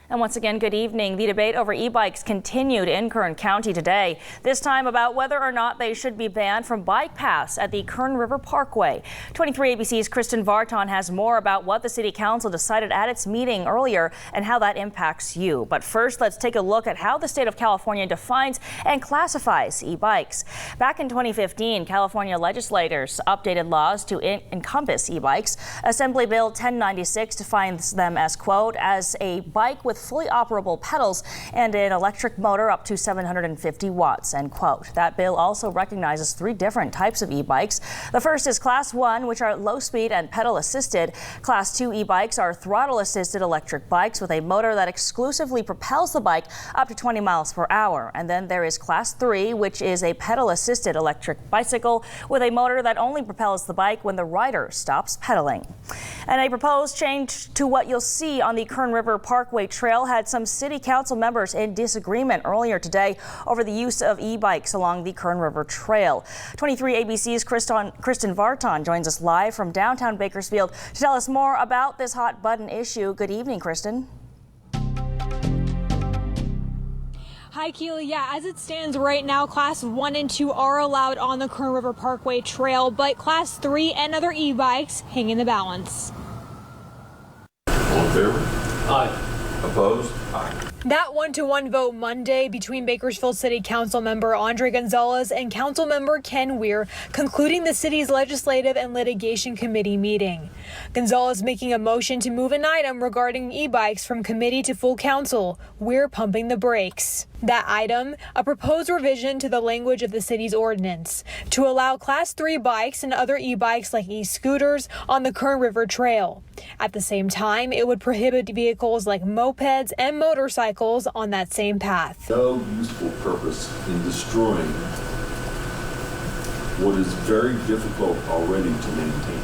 And once again, good evening. The debate over e-bikes continued in Kern County today, this time about whether or not they should be banned from bike paths at the Kern River Parkway. 23 ABC's Kern Vartan has more about what the City Council decided at its meeting earlier and how that impacts you. But first, let's take a look at how the state of California defines and classifies e-bikes. Back in 2015, California legislators updated laws to encompass e-bikes. Assembly Bill 1096 defines them as, quote, as a bike with fully operable pedals and an electric motor up to 750 watts, end quote. That bill also recognizes three different types of e-bikes. The first is Class 1, which are low speed and pedal assisted. Class 2 e-bikes are throttle assisted electric bikes with a motor that exclusively propels the bike up to 20 miles per hour. And then there is Class 3, which is a pedal assisted electric bicycle with a motor that only propels the bike when the rider stops pedaling. And a proposed change to what you'll see on the Kern River Parkway trail had some city council members in disagreement earlier today over the use of e-bikes along the Kern River Trail. 23 ABC's Kern Vartan joins us live from downtown Bakersfield to tell us more about this hot button issue. Good evening, Kristen. Hi, Keely. Yeah, as it stands right now, Class 1 and 2 are allowed on the Kern River Parkway Trail, but Class 3 and other e-bikes hang in the balance. All in favor? Aye. Opposed? Aye. That 1-to-1 vote Monday between Bakersfield City Council member Andre Gonzalez and Council member Ken Weir concluding the city's Legislative and Litigation Committee meeting. Gonzalez making a motion to move an item regarding e-bikes from committee to full council. Weir pumping the brakes. That item, a proposed revision to the language of the city's ordinance to allow Class 3 bikes and other e-bikes like e-scooters on the Kern River Trail. At the same time, it would prohibit vehicles like mopeds and motorcycles on that same path. No useful purpose in destroying what is very difficult already to maintain.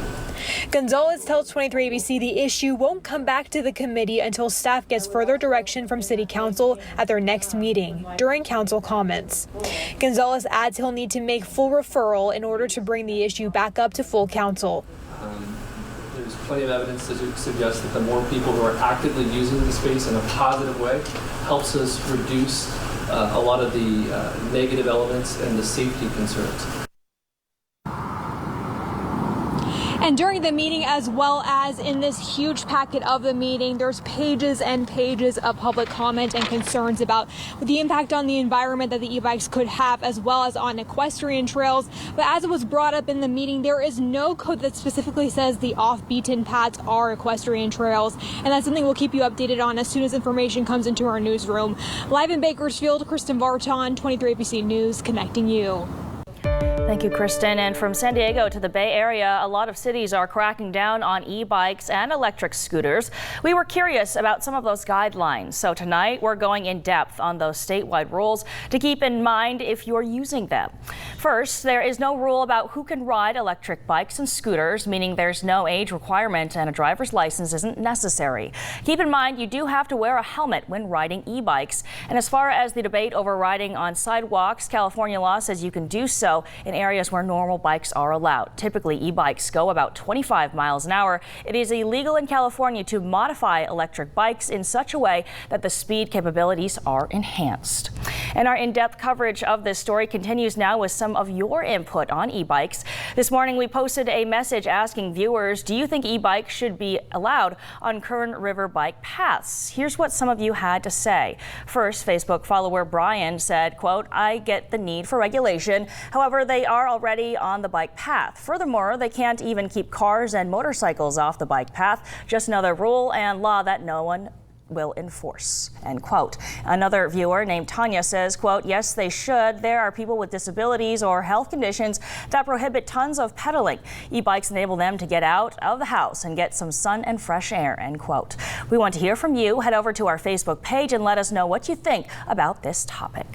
Gonzalez tells 23 ABC the issue won't come back to the committee until staff gets further direction from City Council at their next meeting during council comments. Gonzalez adds he'll need to make full referral in order to bring the issue back up to full council. There's plenty of evidence to suggest that the more people who are actively using the space in a positive way helps us reduce a lot of the negative elements and the safety concerns. And during the meeting, as well as in this huge packet of the meeting, there's pages and pages of public comment and concerns about the impact on the environment that the e-bikes could have, as well as on equestrian trails. But as it was brought up in the meeting, there is no code that specifically says the off-beaten paths are equestrian trails. And that's something we'll keep you updated on as soon as information comes into our newsroom. Live in Bakersfield, Kern Vartan, 23 ABC News, connecting you. Thank you, Kristen. And from San Diego to the Bay Area, a lot of cities are cracking down on e-bikes and electric scooters. We were curious about some of those guidelines. So tonight we're going in depth on those statewide rules to keep in mind if you're using them. First, there is no rule about who can ride electric bikes and scooters, meaning there's no age requirement and a driver's license isn't necessary. Keep in mind you do have to wear a helmet when riding e-bikes. And as far as the debate over riding on sidewalks, California law says you can do so in areas where normal bikes are allowed. Typically, e-bikes go about 25 miles an hour. It is illegal in California to modify electric bikes in such a way that the speed capabilities are enhanced. And our in-depth coverage of this story continues now with some of your input on e-bikes. This morning, we posted a message asking viewers, do you think e-bikes should be allowed on Kern River bike paths? Here's what some of you had to say. First, Facebook follower Brian said, quote, I get the need for regulation. However, they are already on the bike path. Furthermore, they can't even keep cars and motorcycles off the bike path. Just another rule and law that no one will enforce, end quote. Another viewer named Tanya says, quote, yes, they should. There are people with disabilities or health conditions that prohibit tons of pedaling. E-bikes enable them to get out of the house and get some sun and fresh air, end quote. We want to hear from you. Head over to our Facebook page and let us know what you think about this topic.